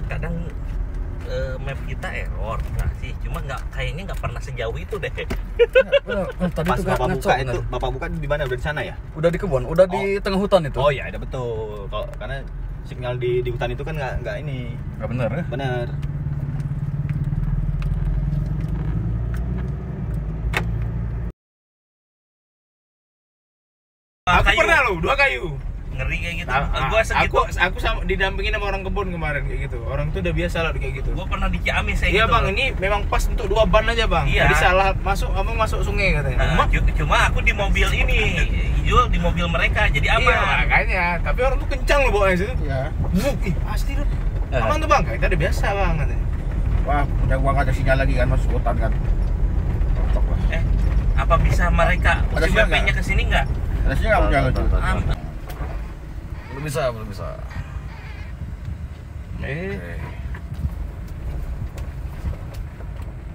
kadang map kita error nggak sih, cuma kayaknya nggak pernah sejauh itu deh. Tadi Pas tuh bapak ngaco, buka bener. itu, bapak buka di mana? Udah di sana ya? Udah di kebun, udah di tengah hutan itu. Oh iya, ada betul. Kalau karena sinyal di hutan itu kan nggak ini. Nggak bener ya? Bener. Aku pernah loh, 2 kayu. Ngeri kayak gitu. Nah, Gua segitu. aku sama didampingin sama orang kebun kemarin kayak gitu. Orang tuh udah biasa lah kayak gitu. Gua pernah di Ciamis kayak Iya gitu. bang, ini memang pas untuk 2 ban aja bang. Iya. Jadi salah masuk sungai katanya. Nah, cuma aku di mobil ini, Jul di mobil mereka, jadi aman. Iya makanya. Tapi orang tuh kencang loh bawanya situ. Iya. Ih pasti loh. Aman tuh bang, kita udah biasa bang katanya. Wah, punya gua nggak ada sinyal lagi kan masuk hutan kan. Rontok lah. Apa bisa mereka Ada sinyal UCBP-nya ke sini nggak? Ada sinyal nggak punya lu? Belum bisa. Oke.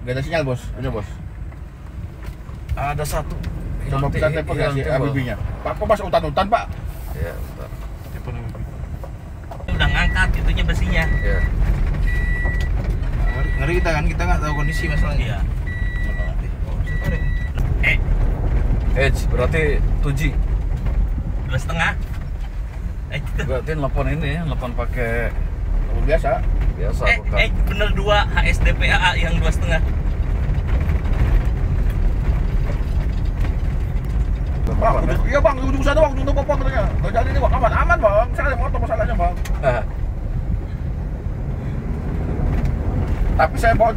Nggak ada sinyal bos, punya bos. Ada satu. Coba bisa telepon ya si Abibinya. Pak, kok masuk hutan-hutan pak? Iya, bentar. Udah ngangkat itunya besinya. Iya. Ngeri kita kan, kita nggak tahu kondisi masalahnya. Iya. Oh, siapa deh? Edge berarti 2G. 2,5. Berarti nelpon ini ya, nelpon pakai Telepon biasa. biasa bukan. Bener 2 HSDPA yang 2,5. Bang, iya bang, ujung sana bang, ujung apa katanya. Nggak jadi ini bang, aman bang. Saya ada motor masalahnya bang. Tapi saya bawa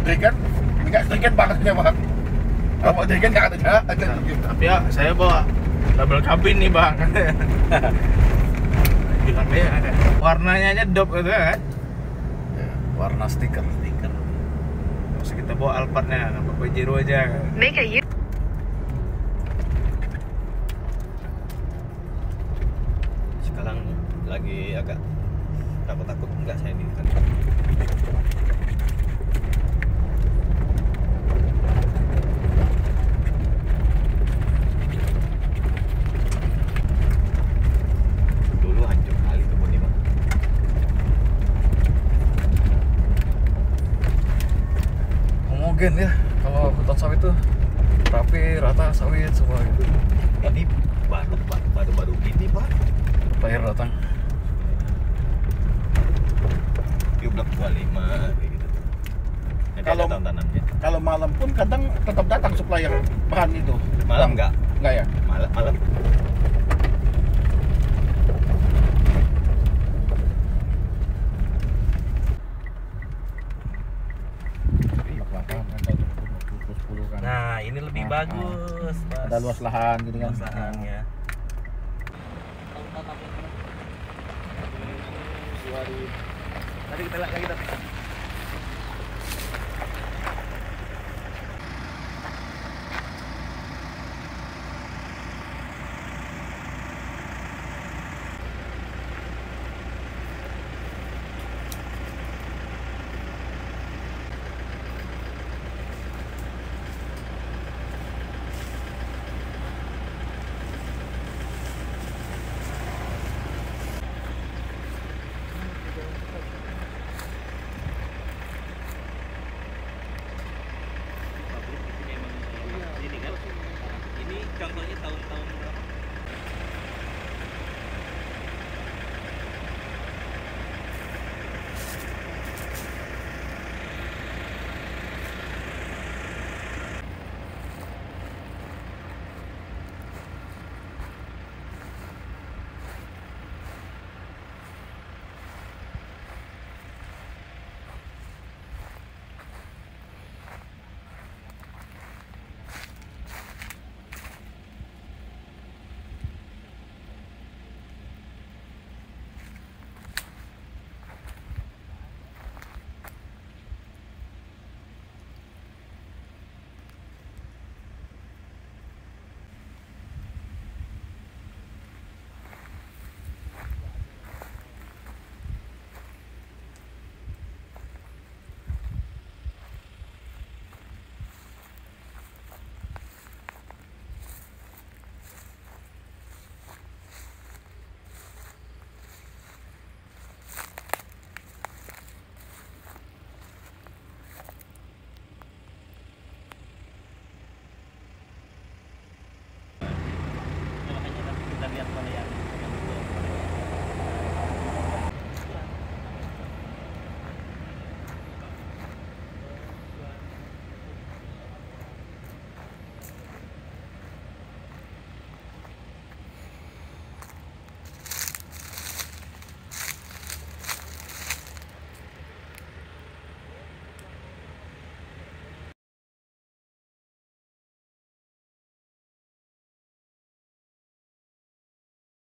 Dragon, nggak Dragon bangetnya bang. Kalau bawa Dragon nggak ada. Tapi ya saya bawa double cabin nih bang. Bilang dia warnanya aja dop gitu kan. Ya, warna stiker. Terus kita bawa Alphardnya, apa Pajero aja. Make a U. Sekarang lagi agak takut enggak saya ini kan. Dulu hancur kali kebun ini bang. Homogen ya, kalau hutan sawit tuh rapi, rata sawit semua gitu. Ini baru gini bang. Player datang. Dia blok 25 kayak gitu. Nanti ada Kalau- tantanannya. Kalau malam pun kadang tetap datang supplier bahan itu. Malam enggak? Enggak ya? Malam. Belakang kan kayak 10 kan. Nah, ini lebih bagus. Mas. Ada luas lahan gitu kan. Luas lahannya. Tadi kita lihat kita.